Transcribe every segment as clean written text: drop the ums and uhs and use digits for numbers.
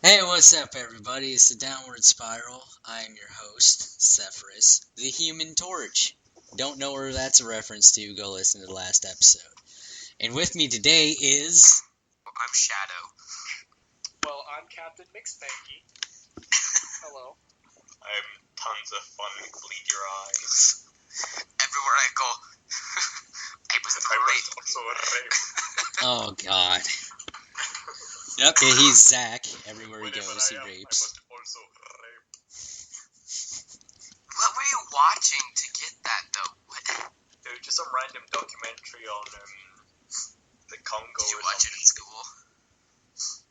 Hey, what's up, everybody? It's the Downward Spiral. I am your host, Sepheruhs, the Human Torch. Don't know where that's a reference to, go listen to the last episode. And with me today is... I'm Shadow. Well, I'm Captain Mixpanky. Hello. I'm tons of fun, bleed your eyes. Everywhere I go, I was raped. Also raped. Oh, God. Yep, yeah, he's Zach. Everywhere he Whenever goes, he I am, rapes. I must also rape. What were you watching to get that, though? What? Dude, just some random documentary on the Congo. Did you or watch it something. in school?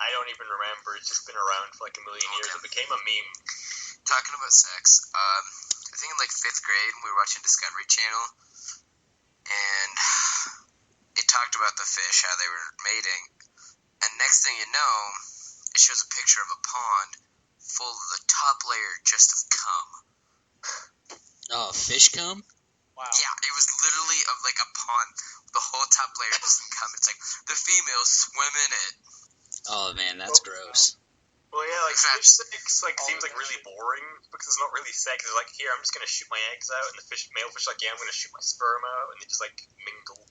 I don't even remember. It's just been around for like a million years. It became a meme. Talking about sex, I think in like 5th grade we were watching Discovery Channel, and it talked about the fish, how they were mating, and next thing you know, it shows a picture of a pond full of the top layer just of cum. Oh, fish cum? Wow. Yeah, it was literally of like a pond. The whole top layer just of cum. It's like the females swim in it. Oh, man, that's gross. Well, yeah, like fish sex seems like really boring because it's not really sex. It's like, here, I'm just gonna shoot my eggs out, and the male fish like, yeah, I'm gonna shoot my sperm out, and they just like mingle.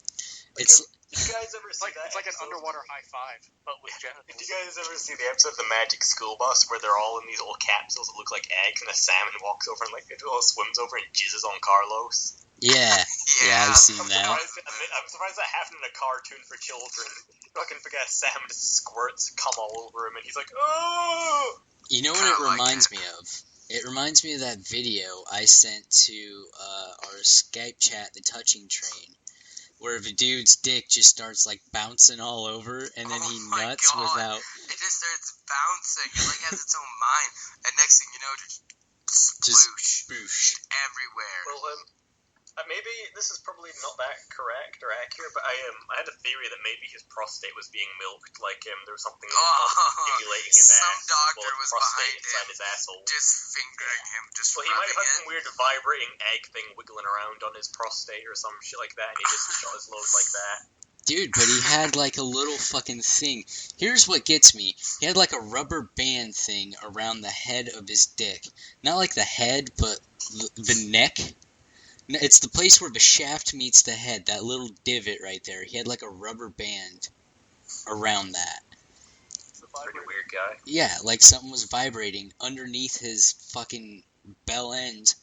Like, It's... did you guys ever see that? It's like an episode? underwater high five, but with genitals. Did you guys ever see the episode of the Magic School Bus where they're all in these little capsules that look like eggs, and a salmon walks over and like it all swims over and jizzes on Carlos? Yeah, I've seen that. I'm surprised that happened in a cartoon for children. Fucking forget Sam just squirts cum all over him, and he's like, oh! You know what it reminds me of? It reminds me of that video I sent to our Skype chat, the touching train, where the dude's dick just starts like bouncing all over, and then he nuts without... It just starts bouncing. It like has its own mind, and next thing you know, just sploosh everywhere. Well, maybe this is probably not that correct or accurate, but I had a theory that maybe his prostate was being milked, like there was something stimulating his some ass. doctor well, was prostate behind inside him, his asshole. just fingering him, just Well, he might have had some rubbing weird vibrating egg thing wiggling around on his prostate or some shit like that, and he just shot his load like that. Dude, but he had like a little fucking thing. Here's what gets me. He had like a rubber band thing around the head of his dick. Not like the head, but the neck. It's the place where the shaft meets the head, that little divot right there. He had like a rubber band around that. Pretty weird guy. Yeah, like something was vibrating underneath his fucking bell end,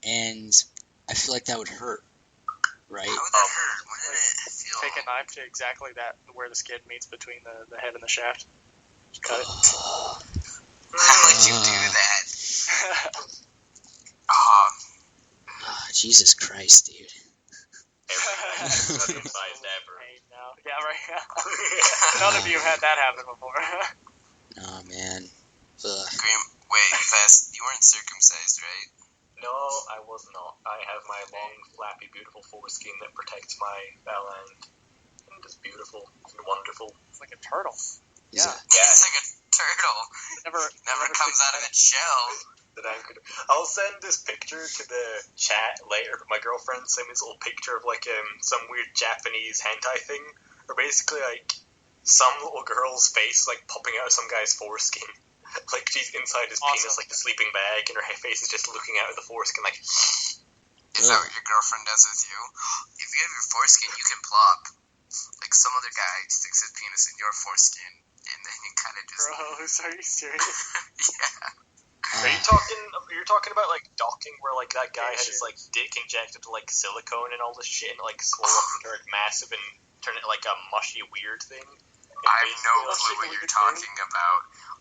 and I feel like that would hurt, right? How would that hurt? Wouldn't it feel... Take a knife to exactly that, where the skin meets between the head and the shaft. Just cut it. How would you do that? Jesus Christ, dude. Every advised ever. No. Yeah, right. None of you had that happen before. Oh, man. Wait, Vest, you weren't circumcised, right? No, I was not. I have my long, flappy, beautiful foreskin that protects my bell end. And it's beautiful and wonderful. It's like a turtle. Yeah. It's like a turtle. Never comes out of its shell. I'll send this picture to the chat later, but my girlfriend sent me this little picture of like some weird Japanese hentai thing, where basically like some little girl's face like popping out of some guy's foreskin. Like she's inside his penis like a sleeping bag, and her face is just looking out of the foreskin like... Is that what your girlfriend does with you? If you have your foreskin, you can plop. Like some other guy sticks his penis in your foreskin, and then you kind of just... Gross, are you serious? Yeah. You're talking about like docking, where like that guy had his like dick injected to like silicone and all this shit, and it, like swole up and turned massive and turned it like a mushy weird thing. I have no clue what you're talking about.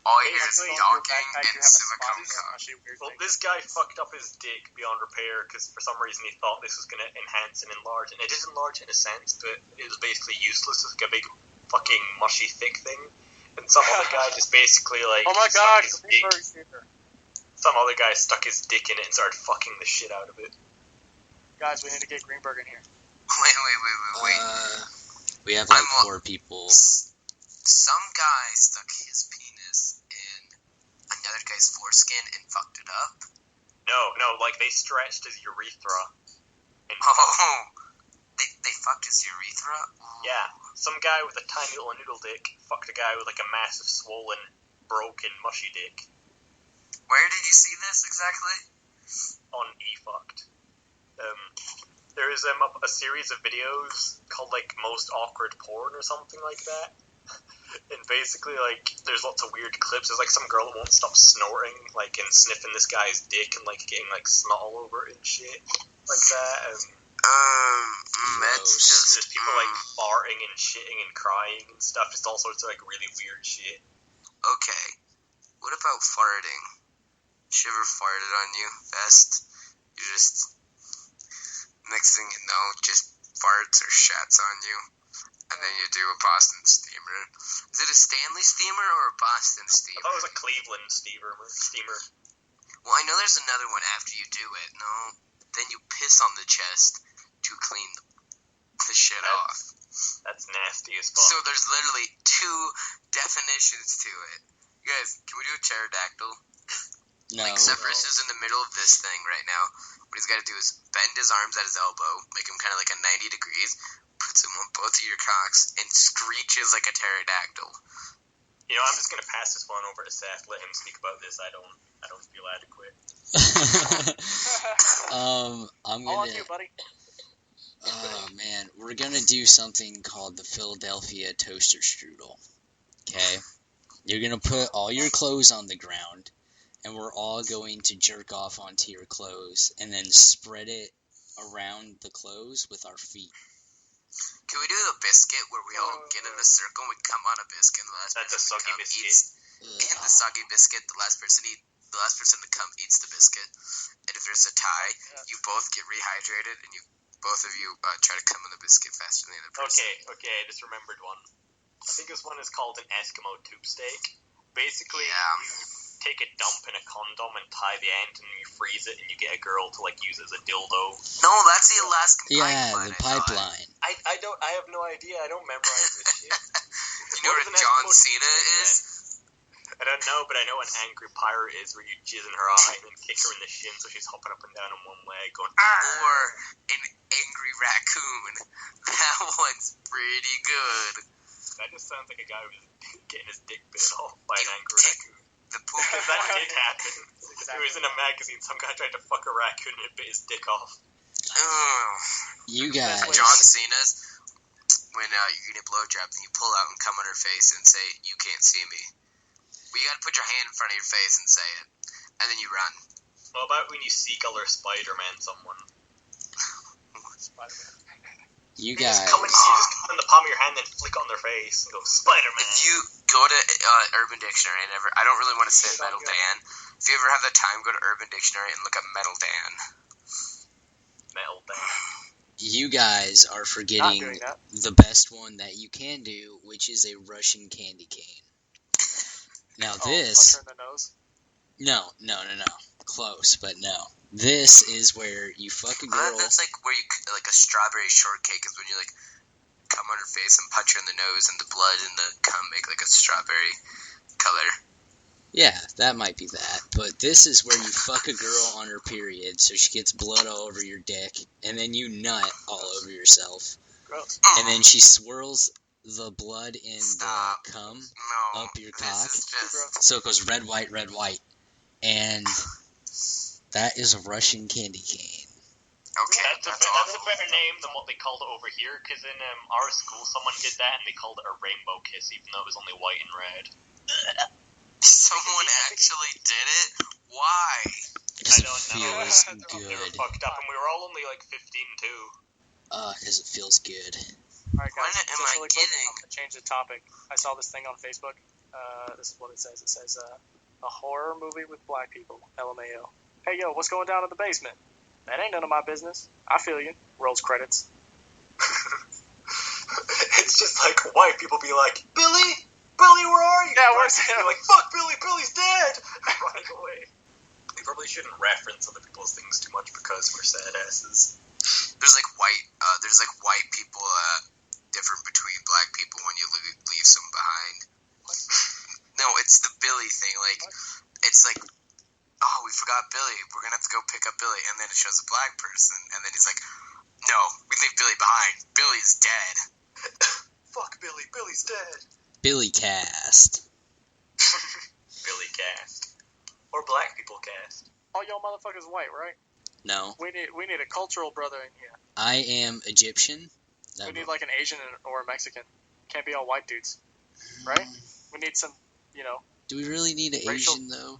All I hear is docking and silicone cock. Well, this guy fucked up his dick beyond repair because for some reason he thought this was going to enhance and enlarge, and it is enlarge in a sense, but it was basically useless. It's like a big fucking mushy thick thing, and some other guy just basically like... Oh my god, some other guy stuck his dick in it and started fucking the shit out of it. Guys, we need to get Greenberg in here. Wait. We have like 4 people. Some guy stuck his penis in another guy's foreskin and fucked it up? No, like they stretched his urethra. And they fucked his urethra? Ooh. Yeah, some guy with a tiny little noodle dick fucked a guy with like a massive swollen broken mushy dick Where did you see this exactly? on eFucked. There is a series of videos called like Most Awkward Porn or something like that. And basically, like, there's lots of weird clips. There's like some girl that won't stop snorting, like, and sniffing this guy's dick and like getting like snot all over it and shit like that. That's Gross. There's people like farting and shitting and crying and stuff. Just all sorts of like really weird shit. Okay. What about farting? She ever farted on you, Vest? You just, next thing you know, just farts or shats on you. And then you do a Boston steamer. Is it a Stanley steamer or a Boston I steamer? thought it was a Cleveland steamer. Well, I know there's another one after you do it. No, then you piss on the chest to clean the shit off. That's nasty as fuck. So there's literally two definitions to it. You guys, can we do a pterodactyl? No. Like Sepheruhs is in the middle of this thing right now. What he's got to do is bend his arms at his elbow, make him kind of like a 90 degrees, puts them on both of your cocks, and screeches like a pterodactyl. You know, I'm just gonna pass this one over to Seth. Let him speak about this. I don't feel adequate. I'm All on gonna. you, buddy. Oh man, we're gonna do something called the Philadelphia Toaster Strudel. Okay, you're gonna put all your clothes on the ground, and we're all going to jerk off onto your clothes, and then spread it around the clothes with our feet. Can we do the biscuit where we all get in a circle and we come on a biscuit and the last That's a person to soggy come biscuit. eats in the soggy biscuit, the last person to come eats the biscuit. And if there's a tie, you both get rehydrated and both of you try to come on the biscuit faster than the other person. Okay, I just remembered one. I think this one is called an Eskimo tube steak. Basically, Yeah. you take a dump in a condom and tie the end and you freeze it and you get a girl to like use it as a dildo. No, that's the Alaskan Yeah, pipeline. the I thought. pipeline. I have no idea. I don't memorize this shit. You know What what is an John Eskimo tube Cena steak, is? I don't know, but I know an angry pirate is where you jizz in her eye and then kick her in the shin so she's hopping up and down on one leg going, "Arr!" Or an angry raccoon. That one's pretty good. That just sounds like a guy who's getting his dick bit off by an angry Dick. raccoon. The poop. Because that did happen. Exactly. It was in a magazine. Some guy tried to fuck a raccoon and it bit his dick off. Ugh. You guys. John Cena's, when you're getting a blowjob, then you pull out and come on her face and say, "You can't see me." Well, you gotta put your hand in front of your face and say it. And then you run. What about when you seagull or Spider-Man someone? Spider-Man. You You guys. just come in the palm of your hand and flick on their face and go, Spider-Man. If you go to Urban Dictionary, I don't really want to say Metal Dan. If you ever have the time, go to Urban Dictionary and look up Metal Dan. Metal Dan. You guys are Not forgetting doing that. the best one that you can do, which is a Russian candy cane. Now this, Punch her in the nose. no, close, but no. This is where you fuck a girl. That's like where you, like a strawberry shortcake is when you like come on her face and punch her in the nose and the blood and the cum make like a strawberry color. Yeah, that might be that. But this is where you fuck a girl on her period, so she gets blood all over your dick, and then you nut all over yourself, Gross. and then she swirls the blood in Stop. the cum No. up your this cock, is just... so it goes red, white, and that is a Russian candy cane. Okay, That's a better name than what they called it over here, because in our school someone did that and they called it a rainbow kiss, even though it was only white and red. Someone actually did it? Why? Because I it don't know. feels They were good. fucked up, and we were all only like 15 too. Because it feels good. All right, guys. When am just I really quick, kidding? I'm gonna change the topic. I saw this thing on Facebook. This is what it says. It says a horror movie with black people. LMAO. Hey yo, what's going down in the basement? That ain't none of my business. I feel you. Rolls credits. It's just like white people be like, Billy, where are you? Yeah, where's You're him? like, fuck Billy's dead. Running away. We probably shouldn't reference other people's things too much because we're sad asses. There's like white people different between black people when you leave some behind. No, it's the Billy thing. Like, it's like, oh, we forgot Billy. We're gonna have to go pick up Billy, and then it shows a black person, and then he's like, no, we leave Billy behind. Billy's dead. Fuck Billy's dead. Billy Cast. black people cast. All y'all motherfuckers white, right? No. We need a cultural brother in here. I am Egyptian. We need like an Asian or a Mexican. Can't be all white dudes, right? We need some, Do we really need an racial- Asian, though?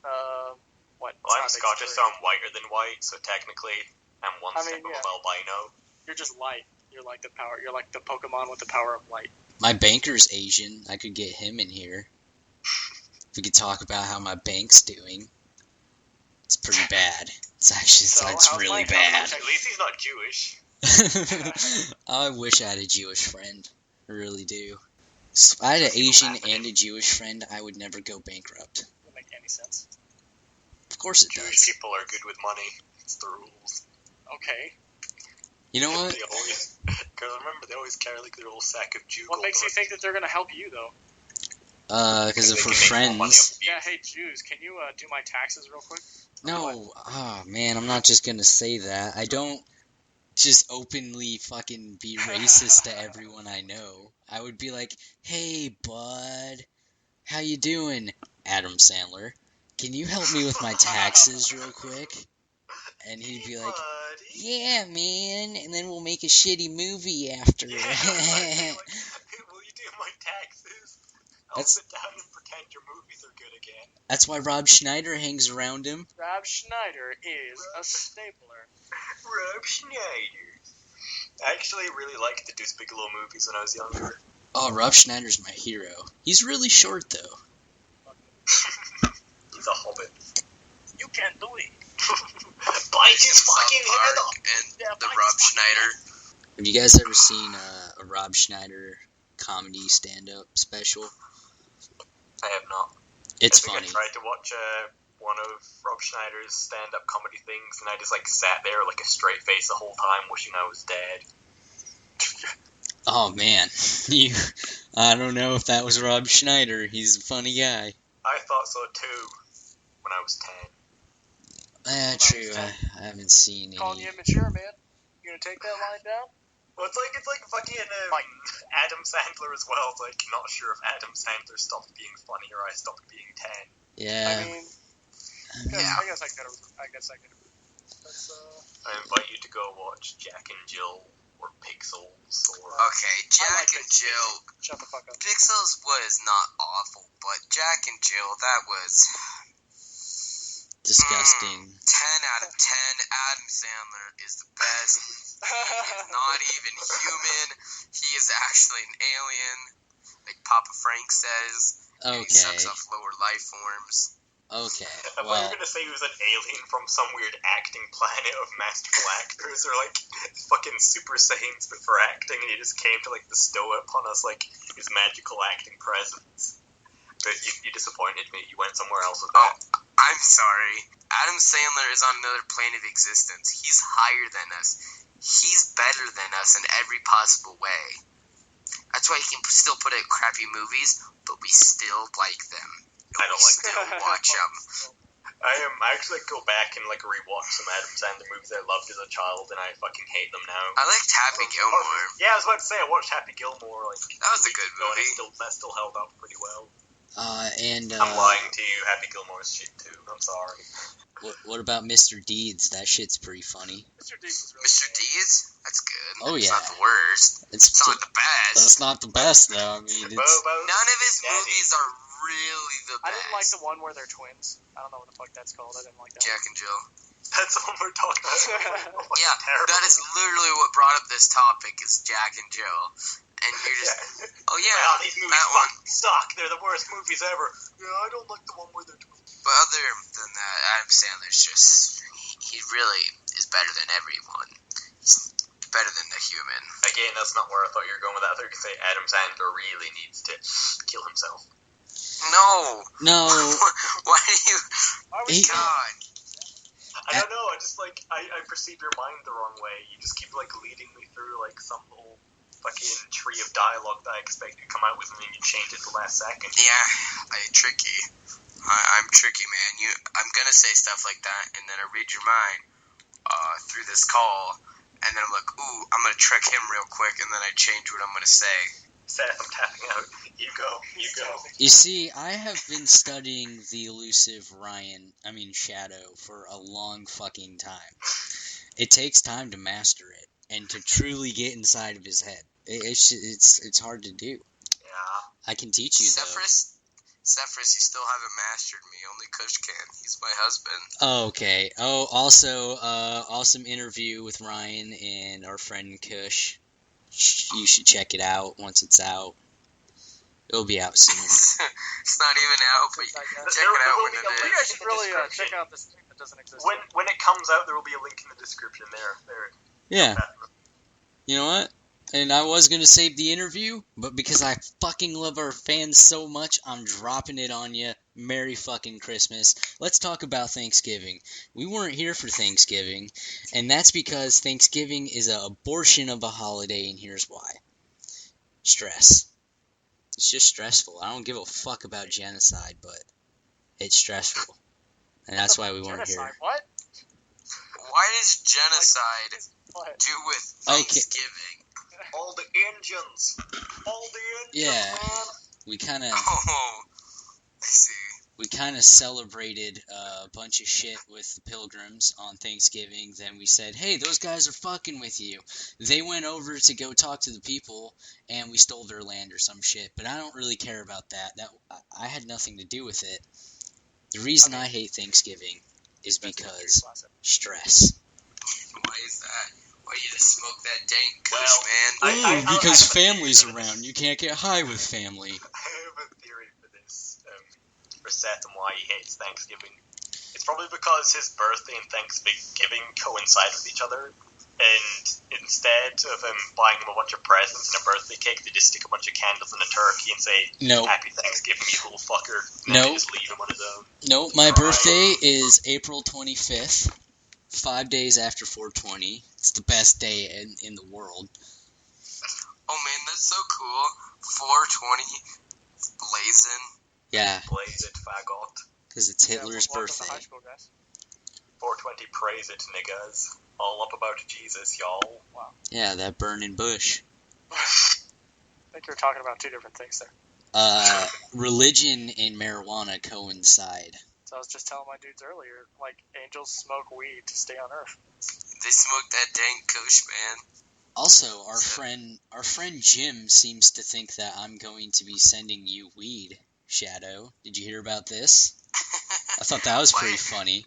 What? Well, I'm It's not Scottish, so extreme. I'm whiter than white, so technically I'm one step above albino. You're just light. You're like the power. You're like the Pokemon with the power of light. My banker's Asian. I could get him in here. We could talk about how my bank's doing. It's pretty bad. It's really bad. At least he's not Jewish. I wish I had a Jewish friend. I really do. If I had an Asian and a Jewish friend, I would never go bankrupt. Doesn't make any sense. Of course it Jewish does. people are good with money. It's the rules. Okay. You know what? Because remember, they always carry like their little sack of Jew What gold. makes you think that they're gonna help you though? Because if They we're can make more money friends. off you. Yeah. Hey, Jews, can you do my taxes real quick? No, oh man, I'm not just gonna say that. I don't just openly fucking be racist to everyone I know. I would be like, hey bud, how you doing? Adam Sandler, can you help me with my taxes real quick? And he'd be like, Buddy. yeah man, and then we'll make a shitty movie after. Yeah, exactly. Like, hey, will you do my taxes? I'll sit down and pretend your movies are good again. That's why Rob Schneider hangs around him. Rob Schneider is a stapler. Rob Schneider. I actually really liked the Deuce Bigelow movies when I was younger. Oh, Rob Schneider's my hero. He's really short though. He's a hobbit. You can't do it. Bite his fucking head off. And the Rob Schneider. Have you guys ever seen a Rob Schneider comedy stand-up special? I have not. It's I funny. I tried to watch one of Rob Schneider's stand-up comedy things, and I just like sat there like a straight face the whole time, wishing I was dead. Oh man, I don't know if that was Rob Schneider. He's a funny guy. I thought so too when I was 10. True. I haven't seen Calling any. you immature, man. You gonna take that line down? Well, it's like fucking Adam Sandler as well. It's like not sure if Adam Sandler stopped being funny or I stopped being 10. Yeah. I mean, I guess I could have. That's I invite you to go watch Jack and Jill or Pixels or. Okay, Jack and Jill. Shut the fuck up. Pixels was not awful, but Jack and Jill, that was Disgusting. 10 out of 10. Adam Sandler is the best. He is not even human. He is actually an alien, like Papa Frank says. And he sucks Okay. off lower life forms. Okay. I thought you Well, were gonna say he was an alien from some weird acting planet of masterful actors, or like fucking Super Saiyans, but for acting, and he just came to like bestow it upon us like his magical acting presence. But you disappointed me. You went somewhere else with that. I'm sorry. Adam Sandler is on another plane of existence. He's higher than us. He's better than us in every possible way. That's why he can still put out crappy movies, but we still like them. I don't like still watch them. I actually go back and like rewatch some Adam Sandler movies I loved as a child, and I fucking hate them now. I liked Happy Gilmore. Yeah, I was about to say I watched Happy Gilmore. Like That was a good and movie. that still held up pretty well. and I'm lying to you. Happy Gilmore's shit too. I'm sorry. what about Mr. Deeds? That shit's pretty funny. Mr. Deeds is really Mr. funny. Deeds? That's good. Oh, It's yeah. not the worst. It's It's not the best. That's not the best though. I mean, it's None of his movies are really the I best. didn't like the one where they're twins. I don't know what the fuck that's called. I didn't like that. Jack and Jill. That's the one we're talking about. Oh, Yeah, terrible. that is literally what brought up this topic is Jack and Jill. And you're just, Yeah. oh yeah, Wow, these movies that one. fucking suck. They're the worst movies ever. Yeah, I don't like the one where they're twins. But other than that, Adam Sandler's just, he really is better than everyone. He's better than the human. Again, that's not where I thought you were going with that. I thought you could say Adam Sandler really needs to kill himself. No! no. Why do you, Why would He- God. I don't know. I just like I perceive your mind the wrong way. You just keep like leading me through like some little fucking tree of dialogue that I expect you to come out with, and then you change it the last second. Yeah, tricky. I'm tricky, man. I'm gonna say stuff like that, and then I read your mind through this call, and then I'm like, ooh, I'm gonna trick him real quick, and then I change what I'm gonna say. Seth, I'm tapping out. You go. You see, I have been studying the elusive Shadow, for a long fucking time. It takes time to master it, and to truly get inside of his head. It's hard to do. Yeah. I can teach you, though. Sepheruhs, you still haven't mastered me. Only Kush can. He's my husband. Oh, okay. Oh, also, awesome interview with Ryan and our friend Kush. You should check it out once it's out. It'll be out soon. It's not even out, but check it out when it is. You guys should really check out this thing that doesn't exist. When it comes out, there will be a link in the description there. Yeah. You know what? And I was going to save the interview, but because I fucking love our fans so much, I'm dropping it on you. Merry fucking Christmas. Let's talk about Thanksgiving. We weren't here for Thanksgiving, and that's because Thanksgiving is an abortion of a holiday, and here's why. Stress. It's just stressful. I don't give a fuck about genocide, but it's stressful. And that's why we weren't here. What? Why does genocide do with Thanksgiving? All the engines. Yeah. Man. We kind of... Oh, I see. We kind of celebrated a bunch of shit with the Pilgrims on Thanksgiving. Then we said, hey, those guys are fucking with you. They went over to go talk to the people, and we stole their land or some shit. But I don't really care about that. I had nothing to do with it. The reason I hate Thanksgiving is because stress. Why is that? Why you just smoke that dank kush, man? Because family's around. You can't get high with family. I have a theory for this, for Seth and why he hates Thanksgiving. It's probably because his birthday and Thanksgiving coincide with each other, and instead of buying him a bunch of presents and a birthday cake, they just stick a bunch of candles and a turkey and say, Happy Thanksgiving, you little fucker. And then they just leave him on his own. No, my birthday is April 25th, 5 days after 420. It's the best day in the world. Oh man, that's so cool. 420 blazing. Yeah. Blaze it, faggot. Because it's Hitler's birthday. To high school, guys. 420 praise it, niggas. All up about Jesus, y'all. Wow. Yeah, that burning bush. I think you were talking about two different things there. Religion and marijuana coincide. So I was just telling my dudes earlier, like, angels smoke weed to stay on Earth. They smoke that dank kush, man. Also, our friend Jim seems to think that I'm going to be sending you weed, Shadow. Did you hear about this? I thought that was pretty funny.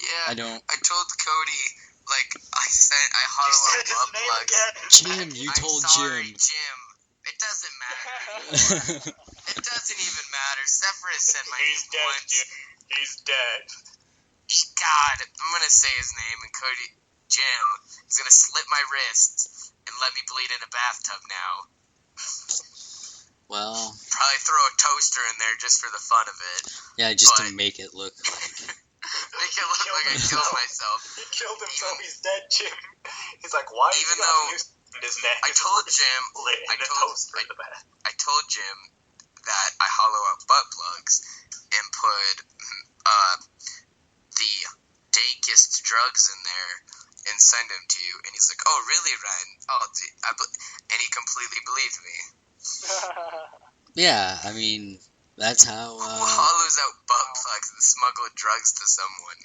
Yeah. I told Cody, like, I hollow up butt plugs. Jim, you told sorry, Jim. Jim. It doesn't matter anymore. It doesn't even matter. Sepheruhs said my He's name dead, once. Jim. He's dead. God, I'm gonna say his name, and Cody, Jim, is gonna slit my wrist and let me bleed in a bathtub now. Well, probably throw a toaster in there just for the fun of it. Yeah, just to make it look like... Make it look like I killed myself. He killed himself. He's dead, Jim. He's like, why? Even though his neck I told Jim, I told Jim that I hollow out butt plugs and put the dankest drugs in there and send them to you. And he's like, oh, really, Ryan? Oh, and he completely believed me. Yeah, I mean, that's how... Who hollows out butt plugs and smuggle drugs to someone?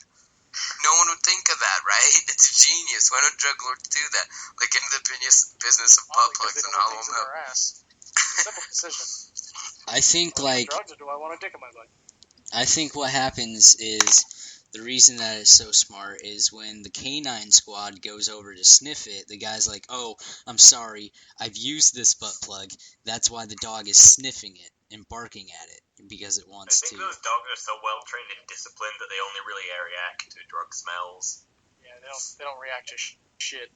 No one would think of that, right? It's genius. Why don't drug lords do that? Like, get into the business of butt plugs and hollow them out. Simple decision. I think, like... drugs, or do I want a dick in my butt? I think what happens is... The reason that it's so smart is when the canine squad goes over to sniff it, the guy's like, oh, I'm sorry, I've used this butt plug. That's why the dog is sniffing it and barking at it, because it wants to. I think those dogs are so well trained and disciplined that they only really react to drug smells. Yeah, they don't react to shit.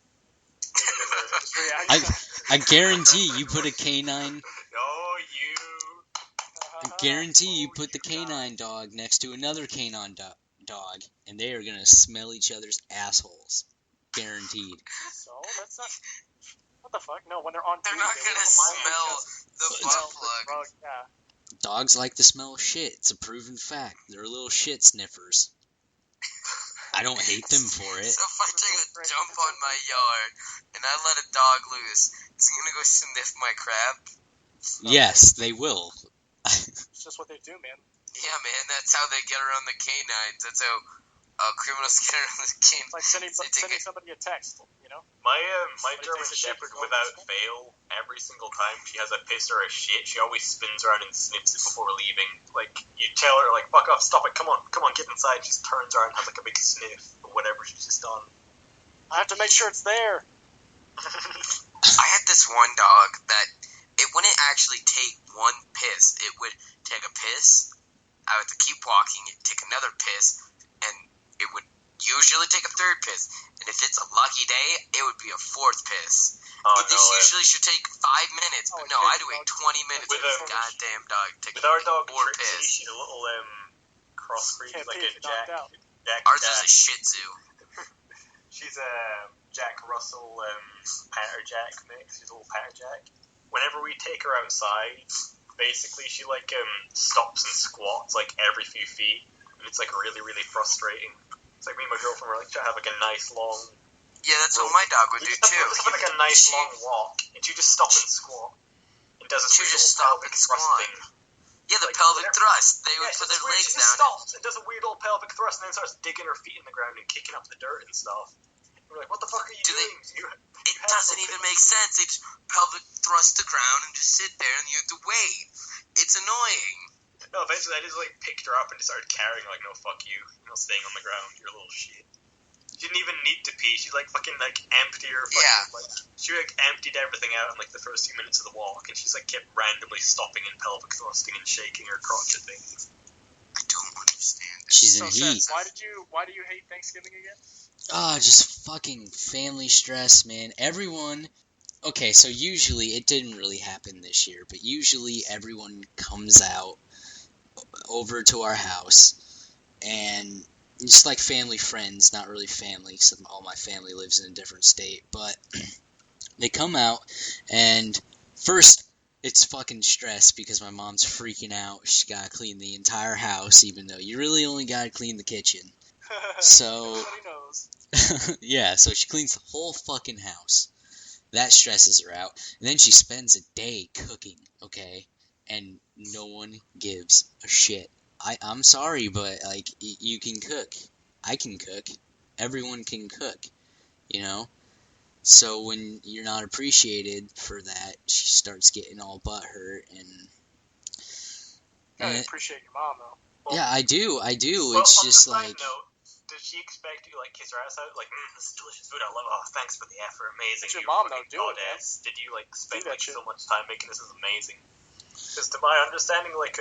I guarantee you put a canine... I guarantee you put the canine dog next to another canine dog, and they are gonna smell each other's assholes. Guaranteed. So that's not. What the fuck? No, when they're on. They're not gonna smell the butt plug. Yeah. Dogs like to smell shit. It's a proven fact. They're little shit sniffers. I don't hate them for it. So if I take a dump on my yard and I let a dog loose, is he gonna go sniff my crap? Yes, they will. It's just what they do, man. Yeah, man, that's how they get around the canines. That's how criminals get around the canines. It's like sending somebody a text, you know? My Somebody German takes a shit Shepherd, before without school. fail, every single time she has a piss or a shit, she always spins around and sniffs it before leaving. Like, you tell her, like, fuck off, stop it, come on, get inside. She just turns around and has, like, a big sniff of whatever she's just done. I have to make sure it's there. I had this one dog that it wouldn't actually take one piss. It would take a piss, I would have to keep walking, it'd take another piss, and it would usually take a third piss. And if it's a lucky day, it would be a fourth piss. This usually should take 5 minutes, but no, I had to wait 20 minutes for this goddamn dog to take With our dog four Trixie, piss. she's a little crossbreed, Can't like pee a if you're knocked out. Ours is a Shih Tzu. She's a Jack Russell Patter Jack mix. She's a little Patter Jack. Whenever we take her outside, basically she stops and squats like every few feet, and it's like really, really frustrating. It's like me and my girlfriend were like trying to have like a nice long. Yeah, that's what my dog would do too. Just have like a nice long walk, and she just stop and squat. It does a She weird just little stop pelvic and thrust squat. thing. Yeah, the Like, pelvic whenever- thrust. They would Yeah, put she their just legs she down. just stops and does a weird old pelvic thrust, and then starts digging her feet in the ground and kicking up the dirt and stuff. And we're like, what the fuck are you doing? It doesn't even make sense. They just pelvic thrust the ground and just sit there, and you have to wait. It's annoying. No, eventually I just like picked her up and just started carrying her, like, no, fuck you. You're not staying on the ground, you're a little shit. She didn't even need to pee. She like fucking like emptied her fucking like she like emptied everything out in like the first few minutes of the walk, and she's like kept randomly stopping and pelvic thrusting and shaking her crotch at things. I don't understand this. She's in So, heat. Seth, why do you hate Thanksgiving again? Just fucking family stress, man. Everyone. Okay, so usually it didn't really happen this year, but usually everyone comes out over to our house, and just like family friends, not really family, because all my family lives in a different state, but they come out, and first it's fucking stress because my mom's freaking out. She gotta clean the entire house, even though you really only gotta clean the kitchen. So Everybody knows. yeah, so she cleans the whole fucking house. That stresses her out. And then she spends a day cooking, okay? And no one gives a shit. I'm sorry, but, like, you can cook. I can cook. Everyone can cook, you know? So when you're not appreciated for that, she starts getting all butthurt and... Gotta appreciate your mom, though. Well, yeah, I do. Well, It's on just the side like... note, does she expect you to like kiss her ass out? Like, this is delicious food. I love it. Oh, thanks for the effort. Amazing. It's your You're mom, fucking though. Do it, man. goddess. Did you like spend Do that like shit. so much time making this? Is amazing. Because to my understanding, like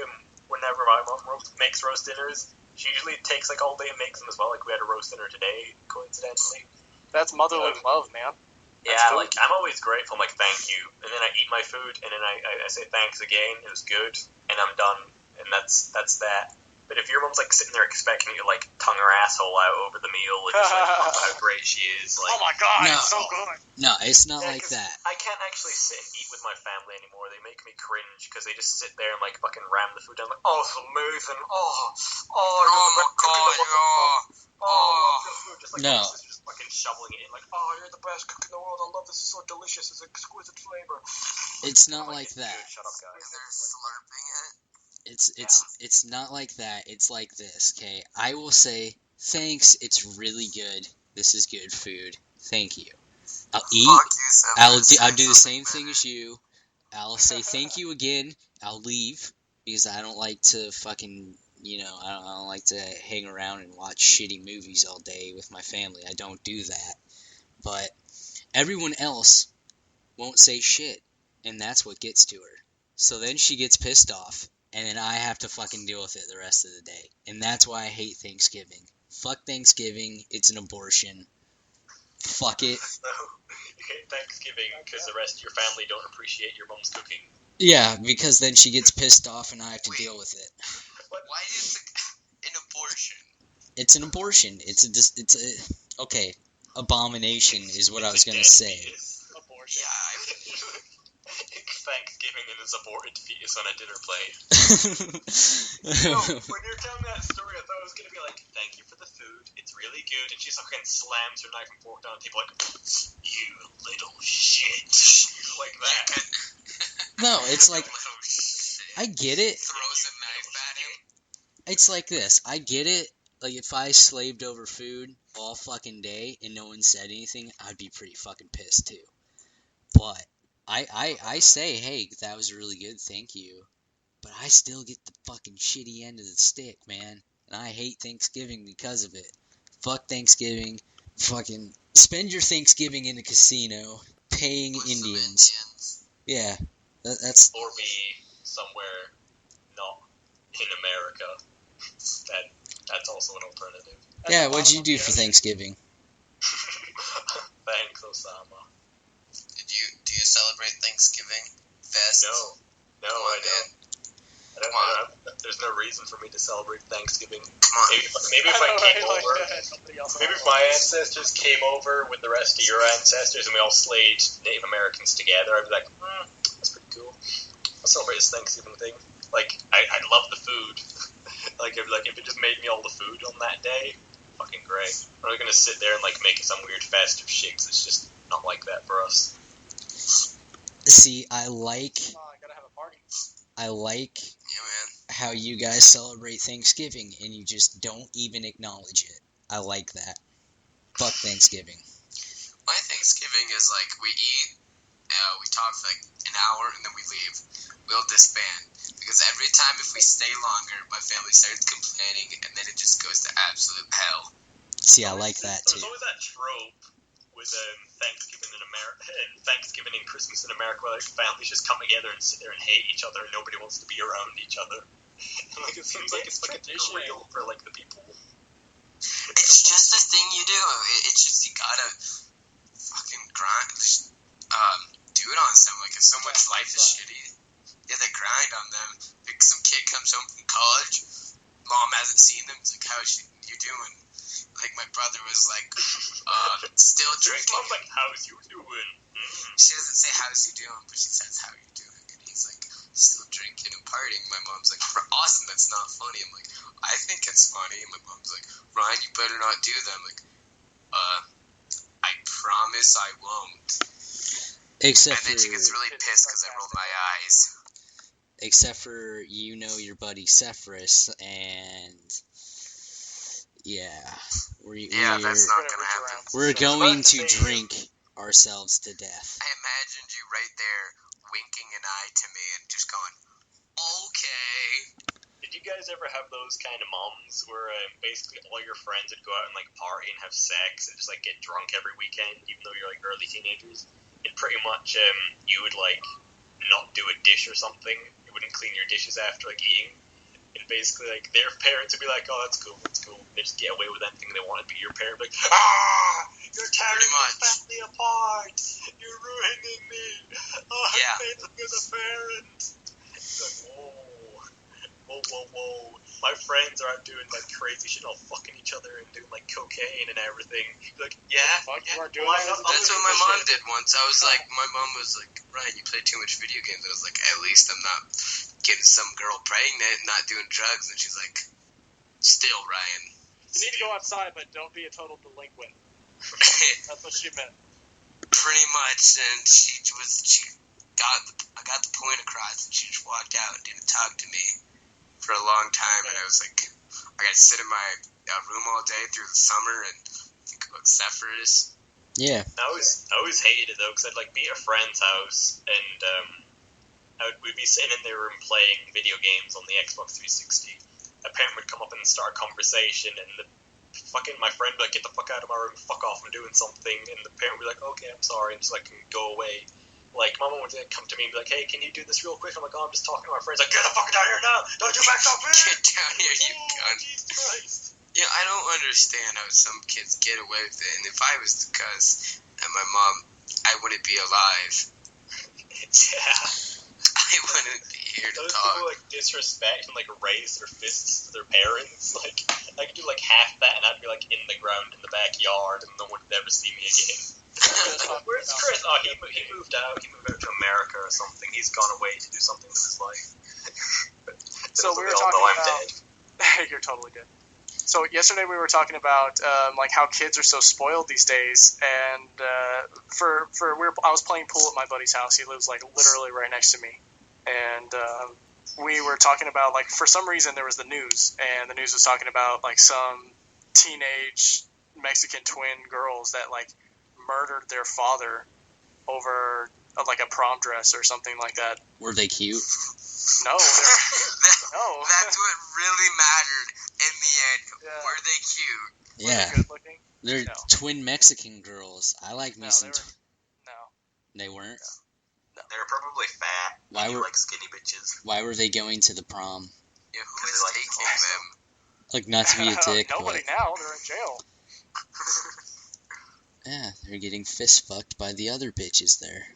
whenever my mom makes roast dinners, she usually takes like all day and makes them as well. Like we had a roast dinner today, coincidentally. That's motherly love, man. Yeah, cool. like I'm always grateful. I'm like, thank you, and then I eat my food, and then I say thanks again. It was good, and I'm done, and that's that. But if your mom's like sitting there expecting you to like tongue her asshole out over the meal and just like talk about how great she is, like, Oh my god, No. it's so good. No, it's not yeah, like 'cause that. I can't actually sit and eat with my family anymore. They make me cringe because they just sit there and like fucking ram the food down. Like, oh, it's amazing. Oh, you're the best cook in the world. Oh, I love your food. Just like No. my sister's fucking shoveling it in. Like, oh, you're the best cook in the world. I love this. It's so delicious. It's exquisite flavor. It's not I'm like that. Dude, shut up, guys. And they're slurping it. It's not like that. It's like this, okay? I will say, thanks, it's really good. This is good food. Thank you. I'll eat. Fuck you, Sepheruhs. I'll do the same thing as you. I'll say thank you again. I'll leave because I don't like to fucking, I don't like to hang around and watch shitty movies all day with my family. I don't do that. But everyone else won't say shit, and that's what gets to her. So then she gets pissed off, and then I have to fucking deal with it the rest of the day. And that's why I hate Thanksgiving. Fuck Thanksgiving. It's an abortion. Fuck it. So, you hate Thanksgiving because the rest of your family don't appreciate your mom's cooking. Yeah, because then she gets pissed off and I have to deal with it. Why is it an abortion? It's an abortion. Okay, abomination is what I was gonna say. Abortion. Yeah, Thanksgiving and his aborted fetus on a dinner plate. No, when you're telling that story, I thought it was going to be like, thank you for the food, it's really good, and she fucking slams her knife and fork down the table like, you little shit. Like that. No, it's like, Little shit. I get it. Throws a knife at him. It's like this. I get it. Like, if I slaved over food all fucking day and no one said anything, I'd be pretty fucking pissed too. But I say, hey, that was really good, thank you. But I still get the fucking shitty end of the stick, man. And I hate Thanksgiving because of it. Fuck Thanksgiving. Fucking spend your Thanksgiving in a casino paying With some Indians. Yeah, that's. Or be somewhere not in America. That's also an alternative. Yeah, what'd you do for Thanksgiving? Thanks, Osama. Do you celebrate Thanksgiving? Fest? No, I don't. There's no reason for me to celebrate Thanksgiving. Come on. Maybe if I came over, maybe if my ancestors came over with the rest of your ancestors and we all slayed Native Americans together, I'd be like, that's pretty cool. I'll celebrate this Thanksgiving thing. Like, I love the food. if it just made me all the food on that day, fucking great. I'm not gonna sit there and like make some weird festive shit 'cause it's just not like that for us. See, I like gotta have a party. Yeah, man. how you guys celebrate Thanksgiving and you just don't even acknowledge it. I like that. Fuck Thanksgiving. My Thanksgiving is like we eat, we talk for like an hour, and then we leave. We'll disband. Because every time if we stay longer, my family starts complaining, and then it just goes to absolute hell. See, I like that too. There's always that trope with Thanksgiving in America, and Thanksgiving and Christmas in America, where like families just come together and sit there and hate each other, and nobody wants to be around each other. And like it seems like it's like a real for like the people. It's just a thing you do. It's just you gotta fucking grind, do it on someone. Like if someone's life is shitty, yeah, they grind on them. Like some kid comes home from college, mom hasn't seen them. It's like, how's you doing? Like my brother was like, still drinking. Mom's like, how's you doing? She doesn't say how's you doing, but she says how you doing, and he's like still drinking and partying. My mom's like, for Austin, that's not funny. I'm like, I think it's funny. And my mom's like, Ryan, you better not do that. I'm like, I promise I won't. Except And then she gets really pissed because I rolled my eyes. Except for your buddy Sepheruhs, and yeah, That's not gonna happen. we're going to drink ourselves to death. I imagined you right there winking an eye to me and just going, okay. Did you guys ever have those kind of moms where basically all your friends would go out and like party and have sex and just like get drunk every weekend, even though you're like early teenagers? And pretty much you would like not do a dish or something. You wouldn't clean your dishes after like eating. And basically like their parents would be like, oh, that's cool. They just get away with anything they want to be your parent. Like, you're tearing my family apart. You're ruining me. Oh, Yeah. I made them as a parent. It's like, whoa. My friends are out doing like crazy shit, all fucking each other and doing like cocaine and everything. Like, That's what my mom did once. I was like, my mom was like, Ryan, you play too much video games. I was like, at least I'm not getting some girl pregnant and not doing drugs. And she's like, still, Ryan. You need to go outside, but don't be a total delinquent. That's what she meant. Pretty much, and I got the point across, and she just walked out and didn't talk to me for a long time, and I was like, I got to sit in my room all day through the summer and think about Sepheruhs. Yeah. I always hated it though, because I'd like be at a friend's house and we'd be sitting in their room playing video games on the Xbox 360. A parent would come up and start a conversation, and my friend would like, get the fuck out of my room, fuck off, I'm doing something, and the parent would be like, okay, I'm sorry, and just like go away. Like, my mom would come to me and be like, hey, can you do this real quick? I'm like, oh, I'm just talking to my friends. Like, get the fuck down here now! Don't you back up here! Get down here, you cunt. Jesus Christ. Yeah, I don't understand how some kids get away with it, and if I was the cuz and my mom, I wouldn't be alive. Yeah. I wouldn't be here to Those talk. people like disrespect and like raise their fists to their parents. Like, I could do like half that and I'd be like in the ground in the backyard and no one would ever see me again. Where's Chris? Oh, he moved out. He moved out to America or something. He's gone away to do something with his life. So we were all know talking I'm about. dead. You're totally good. So yesterday we were talking about like how kids are so spoiled these days, and I was playing pool at my buddy's house. He lives like literally right next to me, and we were talking about, like, for some reason there was the news, and the news was talking about, like, some teenage Mexican twin girls that, like, murdered their father over like a prom dress or something like that. Were they cute? No, no. That's what really mattered in the end. Yeah. Were they cute? Yeah. Were they good looking? They're No. twin Mexican girls. I like me No, some. No. They weren't. They're probably fat. Why You were- like skinny bitches? Why were they going to the prom? Yeah, who 'Cause is they like taking awesome. them? Like, not to be a dick, Nobody but now. They're in jail. yeah, they're getting fist fucked by the other bitches there.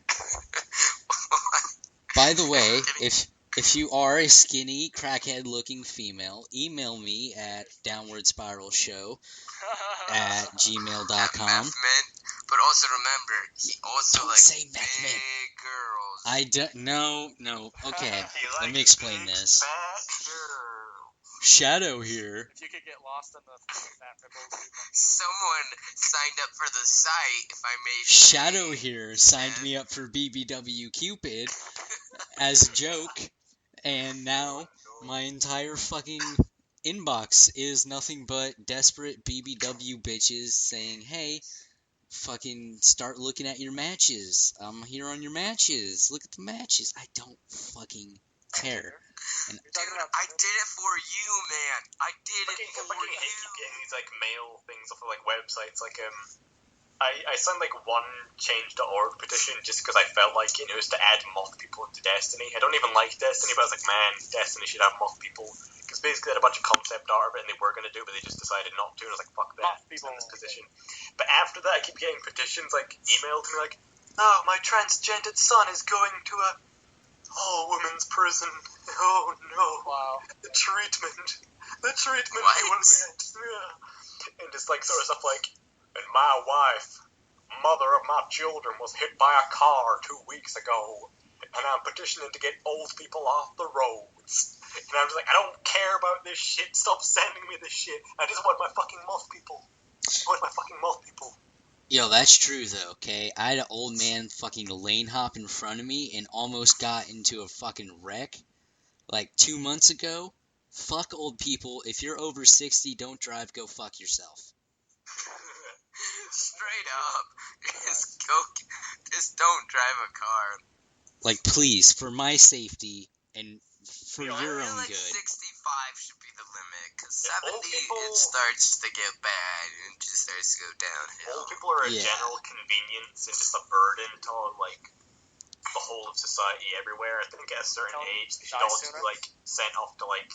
By the way, if you are a skinny, crackhead-looking female, email me at downwardspiralshow@gmail.com. But also remember, he also Don't likes say big meth man. girls. I don't. No. Okay, He let likes me explain big, this. Fat girls. Shadow here. If you could get lost in the fat ripples, Someone signed up for the site, if I may say. Shadow here signed me up for BBW Cupid as a joke, and now my entire fucking inbox is nothing but desperate BBW bitches saying, hey, fucking start looking at your matches. I'm here on your matches. Look at the matches. I don't fucking care. You're Dude, talking about I did it for you, man. I did it I for fucking hate keep you. getting these like mail things off of like websites. Like I signed like one change.org petition just because I felt like it was to add moth people into Destiny. I don't even like Destiny, but I was like, man, Destiny should have moth people. Because basically they had a bunch of concept art of it and they were going to do, but they just decided not to. And I was like, fuck that, Moth people. in this position. But after that, I keep getting petitions like emailed to me like, oh, my transgendered son is going to a all-women's prison. Oh no. wow. The treatment What? he will get. And just like sort of stuff like, and my wife, mother of my children, was hit by a car 2 weeks ago, and I'm petitioning to get old people off the roads. And I'm just like, I don't care about this shit. Stop sending me this shit. I just want my fucking moth people. I want my fucking moth people. Yo, that's true though, okay? I had an old man fucking lane hop in front of me and almost got into a fucking wreck like 2 months ago. Fuck old people. If you're over 60, don't drive, go fuck yourself. Straight up. Just don't drive a car. Like, please, for my safety and for Yeah, your I feel own like good. 65 should be the limit, because Yeah, 70 old people- it starts to get bad and it just starts to go downhill. Old people are a Yeah. general convenience and just a burden to like the whole of society everywhere. I think at a certain Don't age they should die all just sooner. be like sent off to like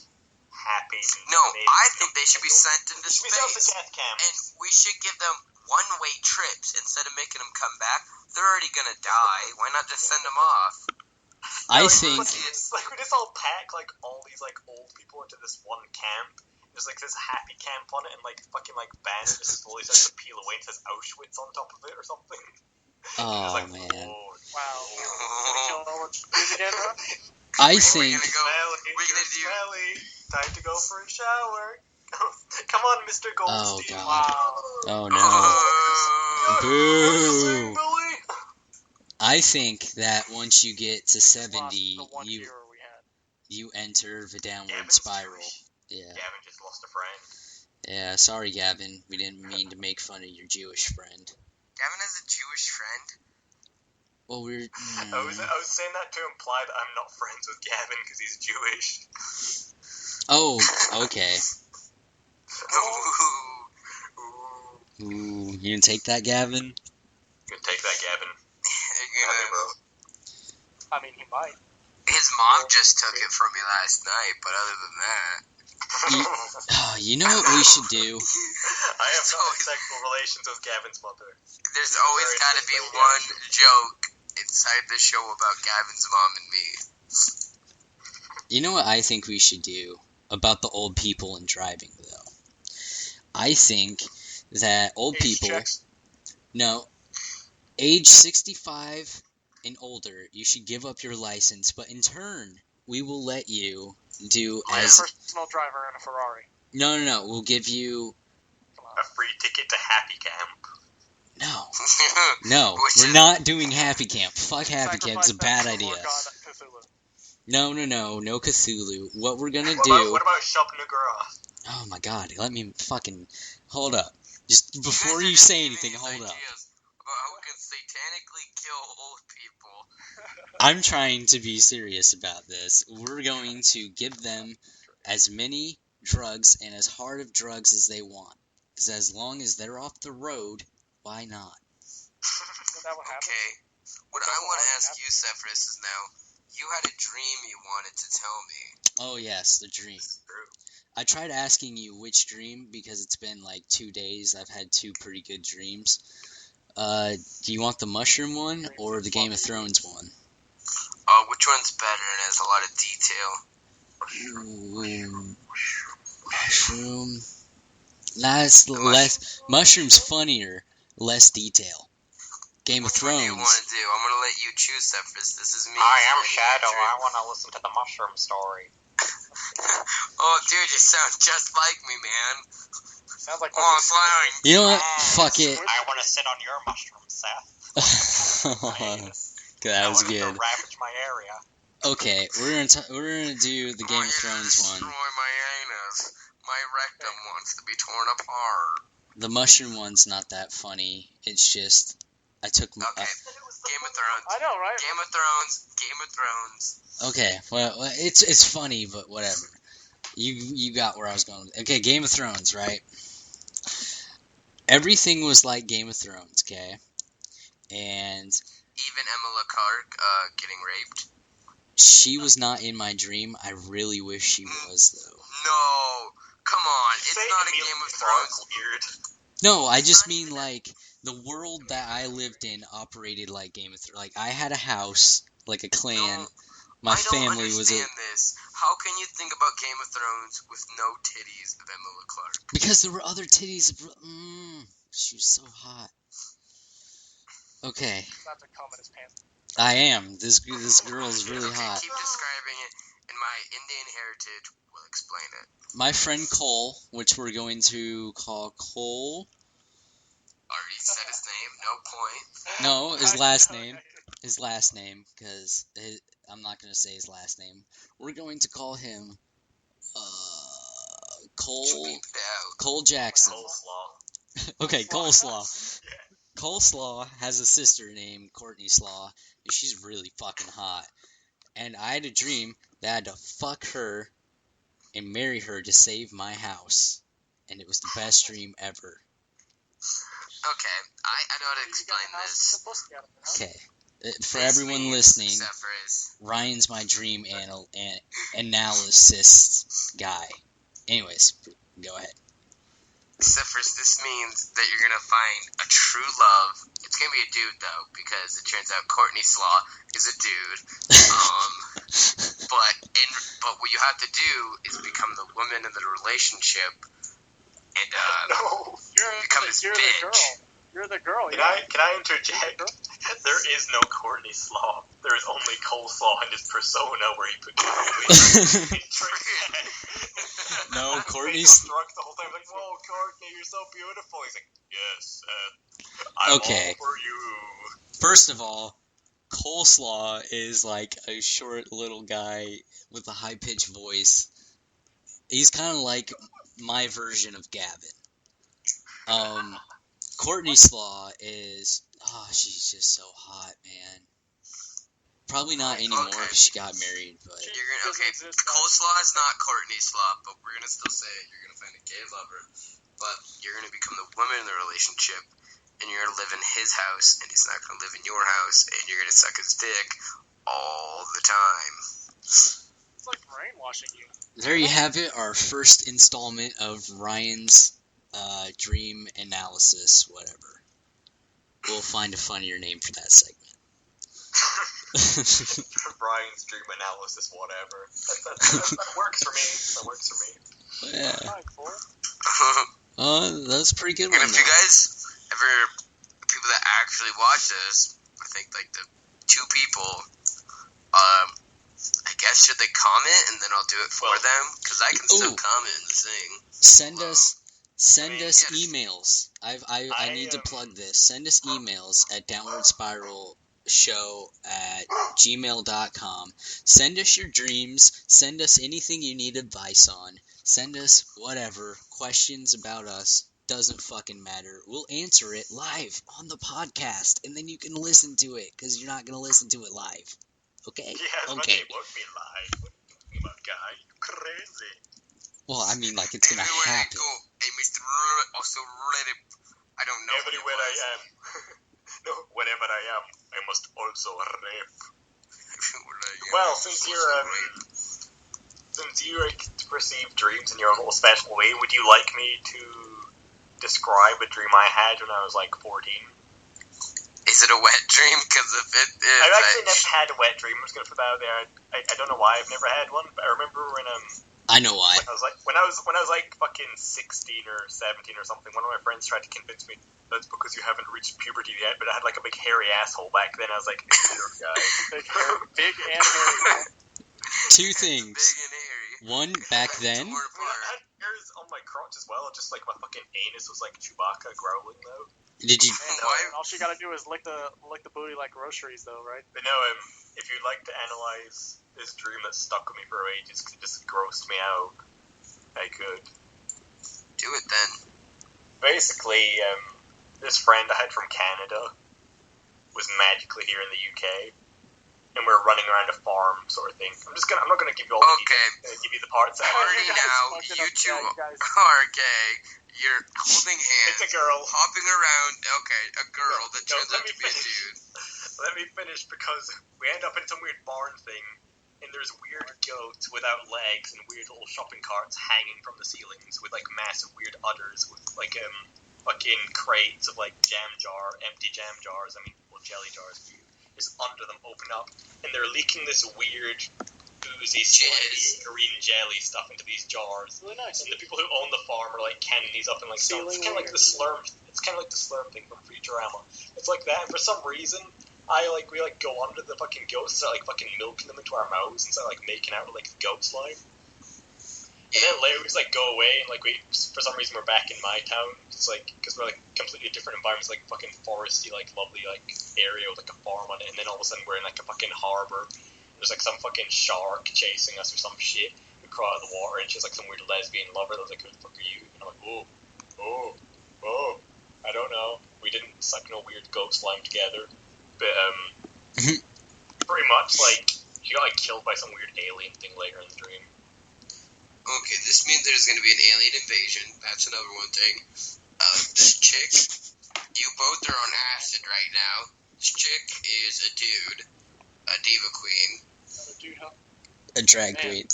happy. No, I think they should be sent into They should be sent off to space. death camps. And we should give them one-way trips instead of making them come back. They're already gonna die. Why not just send them off? I No, think... it's like we just all pack like all these like old people into this one camp. There's like this happy camp on it, and like fucking like banner just slowly starts to peel away and says Auschwitz on top of it or something. Oh, It's like, man. whoa. Wow. Gonna kill all the Jews again, huh? I We're think... gonna go. Smelly, We're gonna do. smelly. Time to go for a shower. Come on, Mr. Goldstein. God. Wow. Oh, no. Oh. Boo. Billy. I think that once you get to Lost 70, the one you hero we had. you enter the downward Gavin's spiral. Jewish. Yeah. Gavin just lost a friend. Yeah, sorry, Gavin. We didn't mean to make fun of your Jewish friend. Gavin has a Jewish friend. Well, we're... I was saying that to imply that I'm not friends with Gavin because he's Jewish. Oh, okay. Ooh. Ooh, you didn't take that, Gavin? You can take that, Gavin. You know, I mean, he might. his mom just took it from me last night, but other than that, You know what we should do? I have no sexual relations with Gavin's mother. there's She's a always very got to be nice lady, one actually. joke inside the show about Gavin's mom and me. You know what I think we should do about the old people and driving, though? I think that old Age people... checks. No. Age 65 and older, you should give up your license, but in turn, we will let you do Like as... a personal driver in a Ferrari. No. We'll give you... Come on. A free ticket to Happy Camp. No, Which we're is- not doing Happy Camp. Fuck Happy Camp, it's a Sacrifice bad them for idea. Lord God Cthulhu. No Cthulhu. What we're gonna What do... about Shub Nugra? Oh my god, let me fucking... Hold up. Just before you say anything, hold up. About how we can satanically kill old people. I'm trying to be serious about this. We're going to give them as many drugs and as hard of drugs as they want. Because as long as they're off the road, why not? Okay. What I want to ask you, Sepheruhs, is now, you had a dream you wanted to tell me. Oh yes, the dream. I tried asking you which dream because it's been like 2 days. I've had 2 pretty good dreams. Do you want the mushroom one or the Game of Thrones one? Which one's better and has a lot of detail? Ooh, mushroom. Less. Mushroom's funnier, less detail. Game of Thrones. What do you want to do? I'm going to let you choose, Sepheruhs. This is me. I am Shadow. I want to listen to the mushroom story. Oh, dude, you sound just like me, man. Sounds like... Oh, flying. You know what? Fuck it. I want to sit on your mushroom, Seth. That was I want good. to ravage my area. Okay, we're gonna do the Game of Thrones one. Destroy my anus. My rectum wants to be torn apart. The mushroom one's not that funny. It's just I took. Okay, Game of Thrones. I know, right? Game of Thrones. Okay, well, it's funny, but whatever. You got where I was going. Okay, Game of Thrones, right? Everything was like Game of Thrones, okay? And even Emilia Clarke getting raped. She was not in my dream. I really wish she was, though. No, come on, it's not a Game of Thrones. Weird. No, I just mean like the world that I lived in operated like Game of Thrones. Like I had a house, like a clan. No. My I don't family was understand this. How can you think about Game of Thrones with no titties of Emilia Clarke? Because there were other titties. She was so hot. Okay. Not to comment his pants. I am. This girl is really hot. Keep describing it, and my Indian heritage will explain it. My friend Cole, which we're going to call Cole. Already said his name. No point. No, his last name. His last name, because I'm not going to say his last name. We're going to call him Cole Jackson. Coleslaw. Okay, Coleslaw. Coleslaw has a sister named Courtney Slaw, and she's really fucking hot. And I had a dream that I had to fuck her and marry her to save my house. And it was the best dream ever. Okay, I know how to explain this. Okay. For everyone listening, Sepheruhs. Ryan's my dream analysis guy. Anyways, go ahead. Sepheruhs, this means that you're going to find a true love. It's going to be a dude, though, because it turns out Courtney Slaw is a dude. But what you have to do is become the woman in the relationship and become this bitch. You're the girl. Can I interject? There is no Courtney Slaw. There is only Coleslaw and his persona where he put No, Courtney's struck the whole time like, "Whoa, Courtney, you're so beautiful." He's like, "Yes, I'm okay. all for you." First of all, Coleslaw is like a short little guy with a high-pitched voice. He's kind of like my version of Gavin. Courtney Slaw is... Oh, she's just so hot, man. Probably not anymore because she got married, but... Coleslaw is not Courtney Slaw, but we're going to still say it. You're going to find a gay lover, but you're going to become the woman in the relationship, and you're going to live in his house, and he's not going to live in your house, and you're going to suck his dick all the time. It's like brainwashing you. There you have it, our first installment of Ryan's dream analysis, whatever. We'll find a funnier name for that segment. Brian's dream analysis, whatever. That works for me. That works for me. Yeah. That's a pretty good And one. if you guys people that actually watch this, I think like the 2 people, I guess should they comment and then I'll do it for them? Because I can still comment in the thing. Send us emails. I need to plug this. Send us emails at downwardspiral show@gmail.com. Send us your dreams. Send us anything you need advice on. Send us whatever. Questions about us. Doesn't fucking matter. We'll answer it live on the podcast, and then you can listen to it, because you're not going to listen to it live. Okay? Yeah, Okay. it won't be live. What are you talking about, guy? You crazy. Well, I mean, like, it's going to Everywhere I happen. go, hey, Mr. Also ready. I don't know. Everywhere I am. No, whenever I am, I must also rap. Well, since you perceive dreams in your little special way, would you like me to describe a dream I had when I was like 14? Is it a wet dream? Because if it is, I've actually never had a wet dream. I'm just gonna put that out there. I don't know why I've never had one, but I remember when I know why. when I was like fucking 16 or 17 or something. One of my friends tried to convince me that's because you haven't reached puberty yet. But I had like a big hairy asshole back then. I was like, guy. Big and hairy. Two things. big and hairy. One, back then. I had hairs on my crotch as well. Just like my fucking anus was like Chewbacca growling though. Did you? And, all she gotta do is lick the booty like groceries, though, right? But no, if you'd like to analyze this dream that stuck with me for ages, 'cause it just grossed me out, I could. Do it then. Basically, this friend I had from Canada was magically here in the UK, and we were running around a farm sort of thing. I'm not gonna give you all the details. I'm gonna give you the parts that Party now. You two are gay. You're holding hands. It's a girl. Hopping around. Okay, a girl that turns let out me to be a finish. dude. Let me finish, because we end up in some weird barn thing, and there's weird goats without legs and weird little shopping carts hanging from the ceilings with like massive weird udders with like fucking crates of like empty jam jars. I mean, well, jelly jars, just under them open up, and they're leaking this weird oozy, slimy, green jelly stuff into these jars. Really nice. And the people who own the farm are like canning these up in like some. It's kind of like the slurm. It's kind of like the slurm thing from Futurama. It's like that. And for some reason, we go under the fucking goats and start like fucking milking them into our mouths and start like making out with like goat slime. And then later we just like go away and like for some reason we're back in my town. It's like because we're like completely different environments, like fucking foresty, like lovely like area with like a farm on it. And then all of a sudden we're in like a fucking harbor. There's like some fucking shark chasing us or some shit. We crawl out of the water and she's like some weird lesbian lover that was like, who the fuck are you? And I'm like, oh, I don't know. We didn't suck no weird goat slime together. But pretty much like she got like killed by some weird alien thing later in the dream. Okay, this means there's going to be an alien invasion. That's another one thing. This chick, you both are on acid right now. This chick is a dude, a diva queen. Another dude, huh? A drag Man. queen.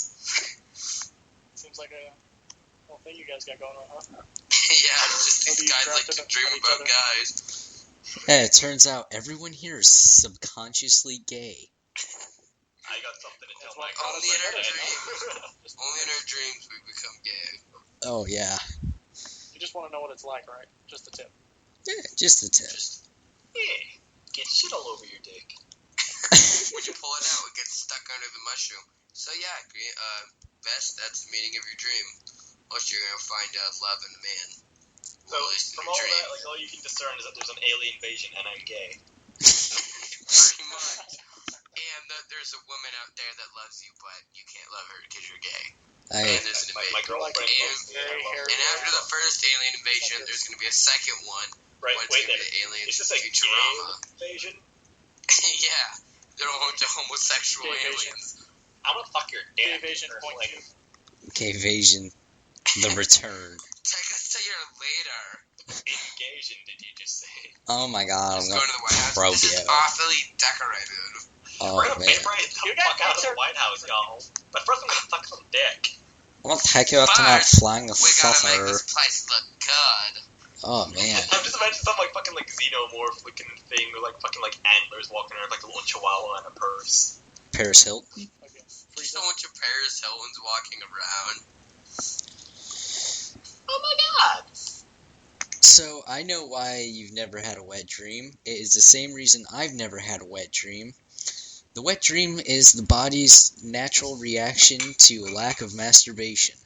Seems like a whole thing you guys got going on, huh? Yeah, just Maybe these guys like drafted to up dream on each about other. guys. Hey, it turns out everyone here is subconsciously gay. I got something to tell That's my what Only in our girlfriend. Only in our dreams we become gay. Oh, yeah. You just want to know what it's like, right? Just a tip. Yeah, just a tip. Yeah, get shit all over your dick. When you pull it out, it gets stuck under the mushroom. So yeah, Vest, that's the meaning of your dream. Plus you're going to find love in a man. So Well, at least in from your all dream. that, like all you can discern is that there's an alien invasion and I'm gay. Pretty much. And there's a woman out there that loves you, but you can't love her because you're gay. And there's an My invasion. girlfriend Like, loves me. very I love hairy. her. And after the first alien invasion, there's going to be a second one. Right, What's wait going to there. be the aliens Is this from a Futurama? gay invasion? Yeah. They're a bunch of homosexual Gay aliens. I'm gonna fuck your Gay dick. invasion point Like, 2. Gayvasion. The return. Take us to your later. invasion, did you just say? Oh my god, Just I'm go to the White House. probe This is you. awfully decorated. Oh We're gonna man. vaporate the You guys fuck out of picture- the White House, y'all. But first I'm gonna fuck some dick. I'm gonna take you up to my flying We gotta make saucer. this place look good. Oh man. I'm just imagining some like fucking like xenomorph looking thing with like fucking like antlers walking around like a little chihuahua and a purse. Paris Hilton. Okay. Just a bunch of Paris Hiltons walking around. Oh my god! So I know why you've never had a wet dream. It is the same reason I've never had a wet dream. The wet dream is the body's natural reaction to a lack of masturbation.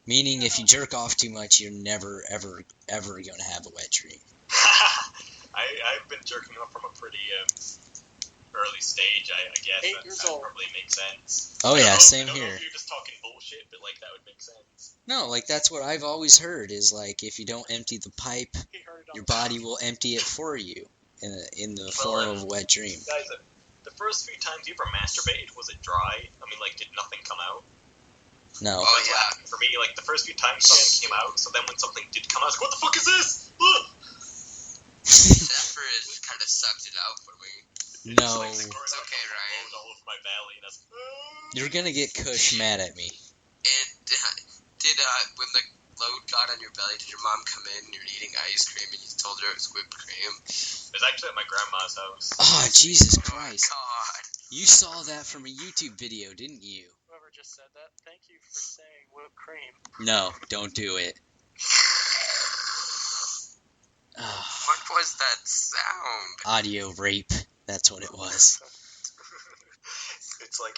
Meaning if you jerk off too much, you're never, ever, ever going to have a wet dream. I've been jerking off from a pretty early stage. I guess 8 that years old. probably makes sense. Oh yeah, same I don't know here. if you're just talking bullshit, but like that would make sense. No, like that's what I've always heard is like if you don't empty the pipe, He heard it on your body will empty it for you in the form of a wet dream. Guys, the first few times you ever masturbated, was it dry? I mean, like, did nothing come out? No. Oh, That's what happened for me. Like, the first few times something came out, so then when something did come out, I was like, what the fuck is this? Ugh! Sepheruhs kind of sucked it out for me. No. It's okay, Ryan. All over my belly, and I was, You're gonna get Kush mad at me. And did when the load got on your belly, did your mom come in and you're eating ice cream and you told her it was whipped cream? It was actually at my grandma's house. Oh, Jesus Oh Christ. God. You saw that from a YouTube video, didn't you? Whoever just said that, thank you for saying whipped cream. No, don't do it. What was that sound? Audio rape. That's what it was. It's like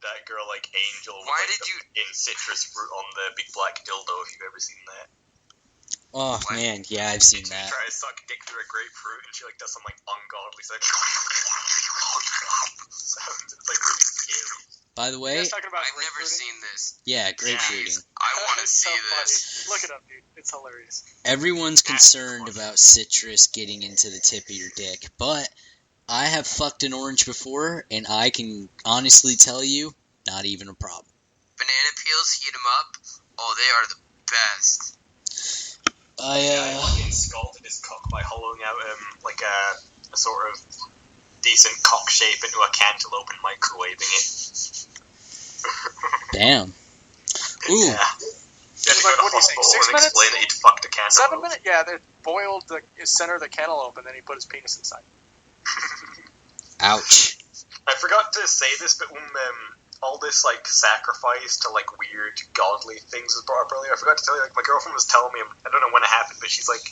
that girl, like Angel, Why with, like, did you- in citrus fruit on the big black dildo. If you've ever seen that, Oh, What? man, yeah, I've seen she that. tries to suck dick through a grapefruit, and she like does some like ungodly sounds. It's like really scary. By the You way, guys talking about I've never grapefruiting? seen this. yeah, grapefruiting. I want to It's see so this. funny. Look it up, dude. It's hilarious. Everyone's concerned about citrus getting into the tip of your dick, but I have fucked an orange before, and I can honestly tell you, not even a problem. Banana peels, heat them up. Oh, they are the best. I fucking scalded his cock by hollowing out like a sort of decent cock shape into a cantaloupe and microwaving it. Damn. Ooh. Yeah. You had to go Like, to what do you think, hospital 6 and minutes? explain that he'd fucked a cantaloupe. 7 minutes? Yeah, they boiled the center of the cantaloupe, and then he put his penis inside. Ouch. I forgot to say this, but when all this like sacrifice to like weird godly things was brought up earlier, I forgot to tell you. Like my girlfriend was telling me, I don't know when it happened, but she's like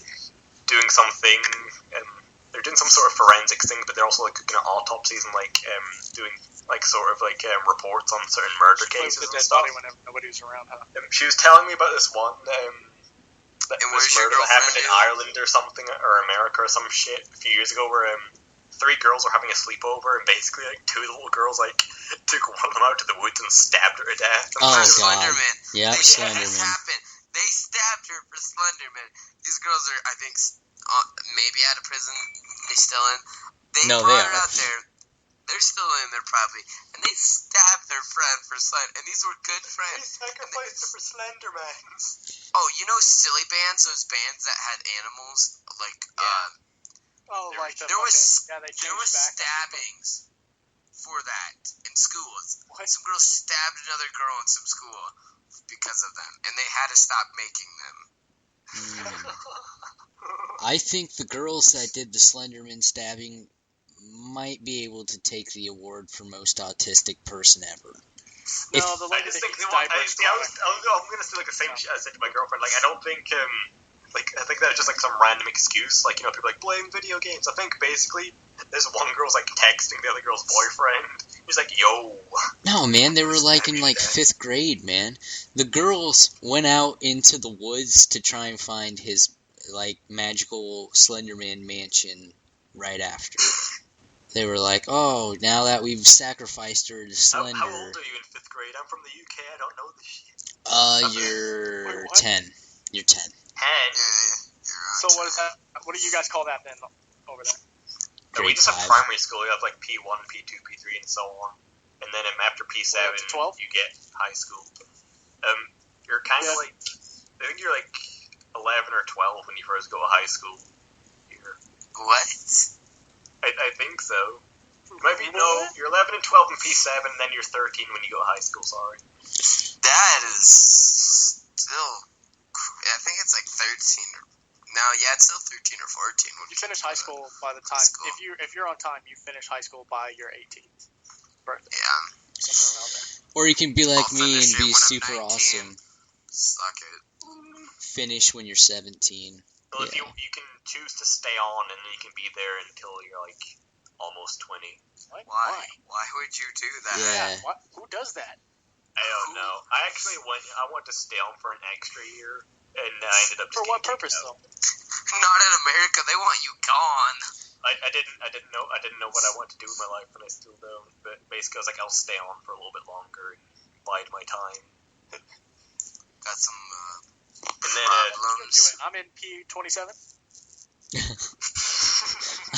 doing something. They're doing some sort of forensics thing, but they're also like cooking at autopsies and like doing like sort of like reports on certain murder cases The and dead stuff. body whenever nobody was around, huh? She was telling me about this one. And This where's your murder that happened in girlfriend Ireland or something, or America or some shit a few years ago, where 3 girls were having a sleepover, and basically like 2 of the little girls like took one of them out to the woods and stabbed her to death. Oh, For God. Slenderman. Yep, This Slenderman. happened. They stabbed her for Slenderman. These girls are, I think, maybe out of prison. They still in. They No, brought they her are. out there. They're still in there probably, and they stabbed their friend for Slender. And these were good They friends. sacrificed her for Slendermans. Oh, you know, silly bands, those bands that had animals, like Oh, There- like the there was- fucking, yeah, they there changed was back. stabbings for that in schools. What? Some girl stabbed another girl in some school because of them, and they had to stop making them. I think the girls that did the Slenderman stabbing might be able to take the award for most autistic person ever. No, If- the I lady just that think eats I'm diapers. gonna say like the same shit I said to my girlfriend. Like I don't think I think that's just like some random excuse. Like, you know, people like blame video games. I think basically this one girl's like texting the other girl's boyfriend. He's like, yo. No, man, they were like in like 5th grade, man. The girls went out into the woods to try and find his like magical Slenderman mansion right after. They were like, oh, now that we've sacrificed her to Slender. How old are you in 5th grade? I'm from the UK. I don't know this shit. You're Wait, what? 10. You're 10. And So what is that? What do you guys call that then over there? we Grade just have 5. primary school. You have like P1, P2, P3, and so on. And then after P7, Well, up to 12? you get high school. You're kind of Yeah. like, I think you're like 11 or 12 when you first go to high school. What? I think so. You might be, no, you're 11 and 12 in P7, and then you're 13 when you go to high school, sorry. That is still. I think it's like 13 or. No, yeah, it's still 13 or 14. When You finish high school by the time School. if you're on time, you finish high school by your 18th birthday, Yeah, somewhere around there. Or you can be like I'll me finish and it be when I'm super 19. awesome. suck it. Finish when you're 17. Well, if Yeah. you can choose to stay on, and you can be there until you're like almost 20. What? Why? Why would you do that? Yeah. What? Who does that? I don't know. I actually went to stay on for an extra year, and I ended up just For what getting purpose kicked out. though? Not in America. They want you gone. I didn't know what I wanted to do with my life, and I still don't. But basically, I was like, I'll stay on for a little bit longer and bide my time. Got some And then problems. I'm in P27.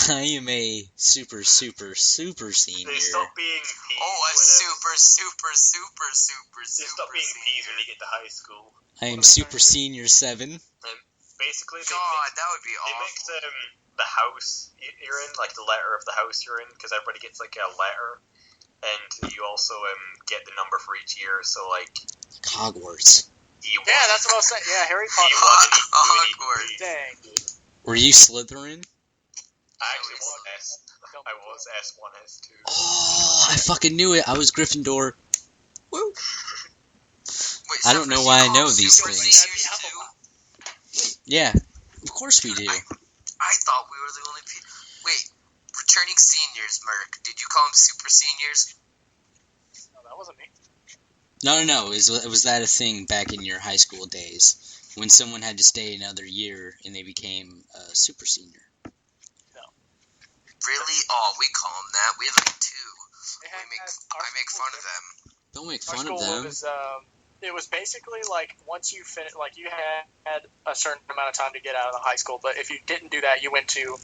I am a super senior. they stop being peas. Oh, a super They stop being peas when you get to high school. I am super senior 7. Basically, God, that would be they awful. mix the house you're in, like the letter of the house you're in, because everybody gets like a letter, and you also get the number for each year. So like Hogwarts. Yeah, that's what I was saying. Yeah, Harry Potter. Hogwarts. Dang. Were you Slytherin? I actually was S. I was S1, S2. Oh, I fucking knew it. I was Gryffindor. Woo. Wait, I don't know why I know these super things. seniors too? Yeah, of course we do. I thought we were the only people. Wait, returning seniors, Merc. Did you call them super seniors? No, that wasn't me. No. Was that a thing back in your high school days when someone had to stay another year and they became a super senior? Really? Oh, we call them that. We have like 2. I make fun of them. Don't make Our fun of school them. it was basically like once you finish, like you had a certain amount of time to get out of the high school, but if you didn't do that, you went to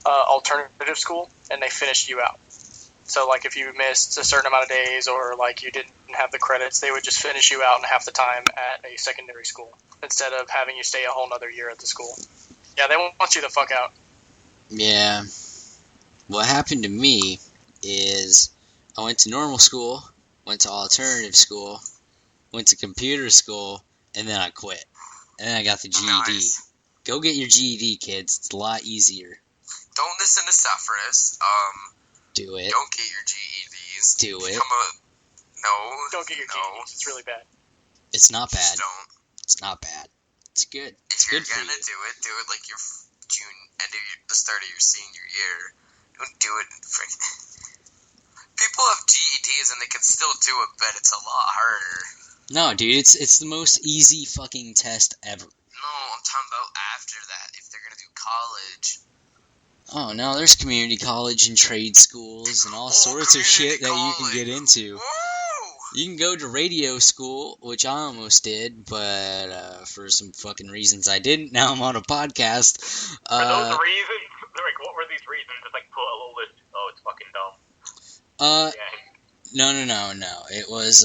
alternative school and they finished you out. So like if you missed a certain amount of days or like you didn't have the credits, they would just finish you out in half the time at a secondary school instead of having you stay a whole nother year at the school. Yeah, they want you the fuck out. Yeah. What happened to me is I went to normal school, went to alternative school, went to computer school, and then I quit. And then I got the GED. Nice. Go get your GED, kids. It's a lot easier. Don't listen to Sepheruhs. Do it. Don't get your GEDs. Do it. No. Don't get your GEDs. It's really bad. It's not bad. Just don't. It's not bad. It's good. It's If you're good for gonna you. do it like your the start of your senior year. Don't do it in freaking. People have GEDs and they can still do it, but it's a lot harder. No, dude, it's the most easy fucking test ever. No, I'm talking about after that. If they're gonna do college. Oh no, there's community college and trade schools and all sorts of shit that you can get into. Woo! You can go to radio school, which I almost did, but for some fucking reasons I didn't. Now I'm on a podcast. Are those reasons? Like, what were these reasons? Just like put a little list. Oh, it's fucking dumb. Yeah. No. It was,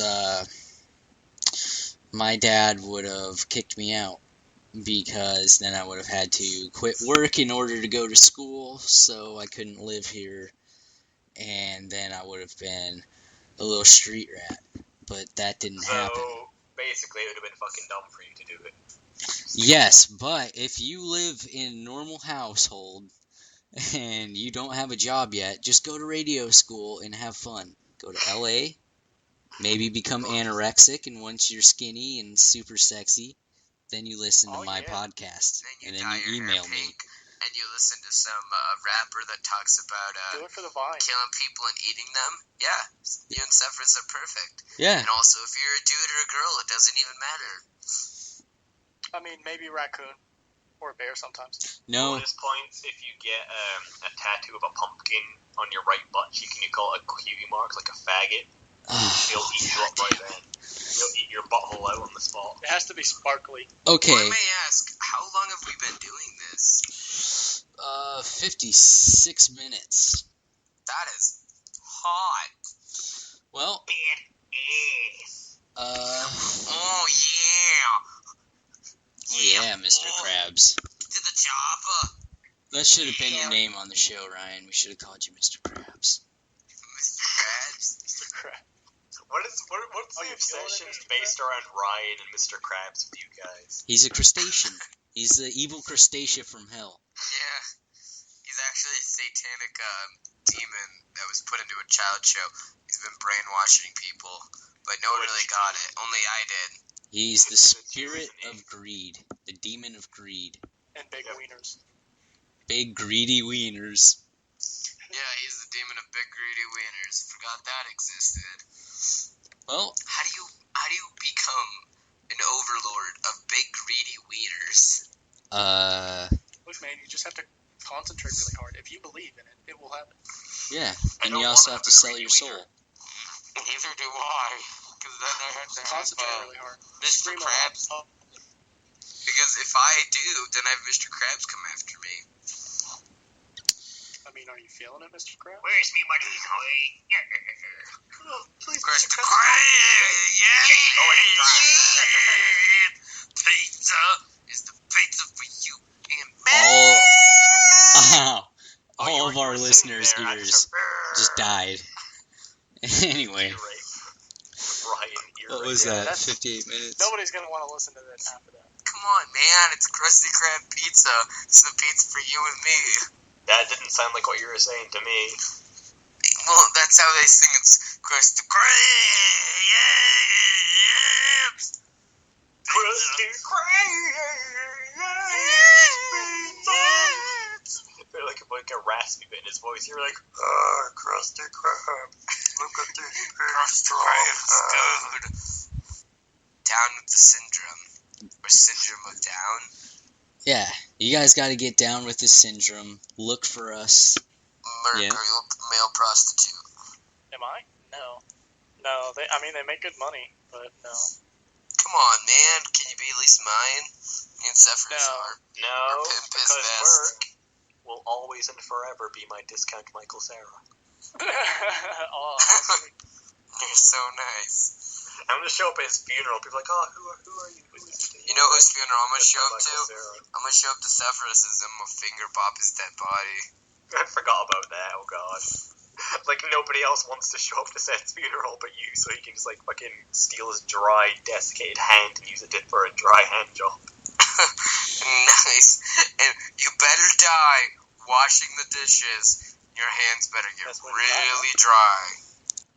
my dad would have kicked me out because then I would have had to quit work in order to go to school, so I couldn't live here, and then I would have been a little street rat, but that didn't happen. So, basically, it would have been fucking dumb for you to do it. Yes, but if you live in a normal household and you don't have a job yet, just go to radio school and have fun. Go to LA, maybe become anorexic, and once you're skinny and super sexy, then you listen to my podcast, and then you email me. And you listen to some rapper that talks about Do it for the vine. killing people and eating them. Yeah, you and Sepheruhs are perfect. Yeah. And also, if you're a dude or a girl, it doesn't even matter. I mean, maybe raccoon or a bear sometimes. No. Bonus points if you get a tattoo of a pumpkin on your right butt cheek and you call it a cutie mark, like a faggot. He'll eat you up right then. He'll eat your butthole out on the spot. It has to be sparkly. Okay. Well, I may ask, how long have we been doing this? 56 minutes. That is hot. Well, Oh, yeah, Mr. Krabs. To the chopper. That should have been your name on the show, Ryan. We should have called you Mr. Krabs. Mr. Krabs. Mr. Crab. What's Oh, the you're feeling it, obsession Mr. based around Ryan and Mr. Krabs with you guys? He's a crustacean. He's the evil crustacea from hell. Yeah. He's actually a satanic demon that was put into a child show. He's been brainwashing people, but no one really got it. Only I did. He's the spirit of greed. The demon of greed. And big wieners. Big greedy wieners. Yeah, he's the demon of big greedy wieners. Forgot that existed. Well, How do you become an overlord of big greedy wieners? Look, man, you just have to concentrate really hard. If you believe in it, it will happen. Yeah, I and don't you also wanna have to have a sell radio your soul. either. Neither do I. Because then I have to Concentrate have really hard. Mr. Scream Krabs. aloud. Because if I do, then I have Mr. Krabs come after me. I mean, are you feeling it, Mr. Krabs? Where's me money, toy? Yeah. Oh, please, Krabs, Mr. Krabs. Pizza is the pizza for you and me. All of our listeners' there, ears just died. Anyway, Ryan, what was Yeah, that? that's- 58 minutes? Nobody's going to want to listen to this after that. Come on, man, it's Krusty Krab pizza. It's the pizza for you and me. That didn't sound like what you were saying to me. Well, that's how they sing. It's Krusty Krabs. Krusty Krabs. They're like a raspy bit in his voice. You're like, Krusty Krab. Look at this Krusty Krabs, dude. Down with the syndrome. Or syndrome of Down. Yeah, you guys got to get down with this syndrome. Look for us. Merc, Yeah. are you a male prostitute? Am I? No. No, they make good money, but no. Come on, man. Can you be at least mine? Me and Sepheruhs No. are. No, Or Pimp His because Vest. Merc will always and forever be my discount Michael Sarah. Oh, You're so nice. I'm gonna show up at his funeral. People are like, who are you? Who is he? You know whose funeral I'm gonna That's show up Michael to? Cera. I'm gonna show up to Sepheruhs and I'm gonna finger pop his dead body. I forgot about that. Oh god. Like nobody else wants to show up to Seth's funeral but you, so he can just like fucking steal his dry, desiccated hand and use it for a dry hand job. Nice. And you better die washing the dishes. Your hands better get That's what really dry.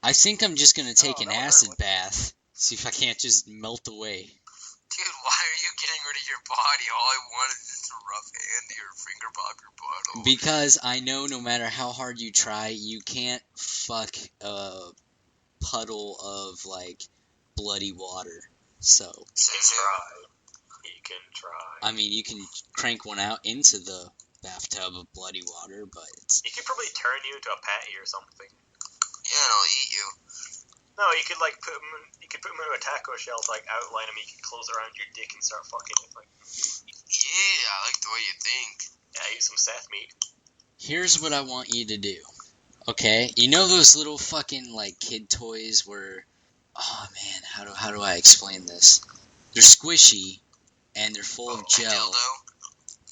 I think I'm just going to take Oh, an that would acid hurt. bath. See if I can't just melt away. Dude, why are you getting rid of your body? All I wanted is just a rough hand or finger pop your bottle. Because I know no matter how hard you try, you can't fuck a puddle of, like, bloody water. So, You can try. You can try. I mean, you can crank one out into the bathtub of bloody water, but it's... You could probably turn you into a patty or something. Yeah, and I'll eat you. No, you could like put him into a taco shell to like outline him. You could close around your dick and start fucking it. Like, Yeah, I like the way you think. yeah, eat some Seth meat. Here's what I want you to do. Okay? You know those little fucking, like, kid toys where... Oh, man, how do I explain this? They're squishy, and they're full of gel. Dildo.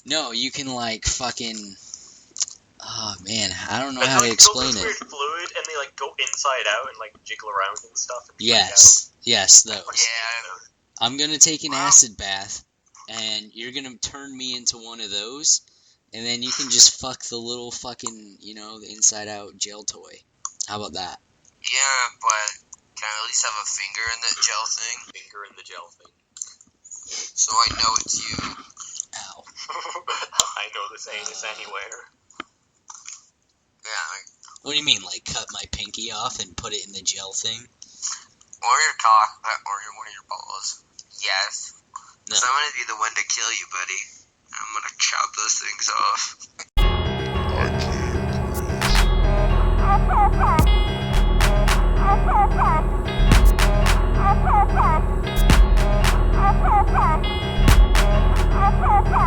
No, you can, like, fucking... Oh, man, I don't know And how they, to like, explain build this it. weird fluid, and they like go inside out and like jiggle around and stuff. And Yes, those. Yeah. I'm gonna take an Wow. acid bath, and you're gonna turn me into one of those, and then you can just fuck the little fucking, you know, the inside-out gel toy. How about that? Yeah, but can I at least have a finger in that gel thing? Finger in the gel thing. So I know it's you. Ow. I know this anus anywhere. Yeah, like, What do you mean, like cut my pinky off and put it in the gel thing? or your cock, or one of your balls. Yes. No. Because I'm gonna be the one to kill you, buddy. I'm gonna chop those things off. I can't breathe.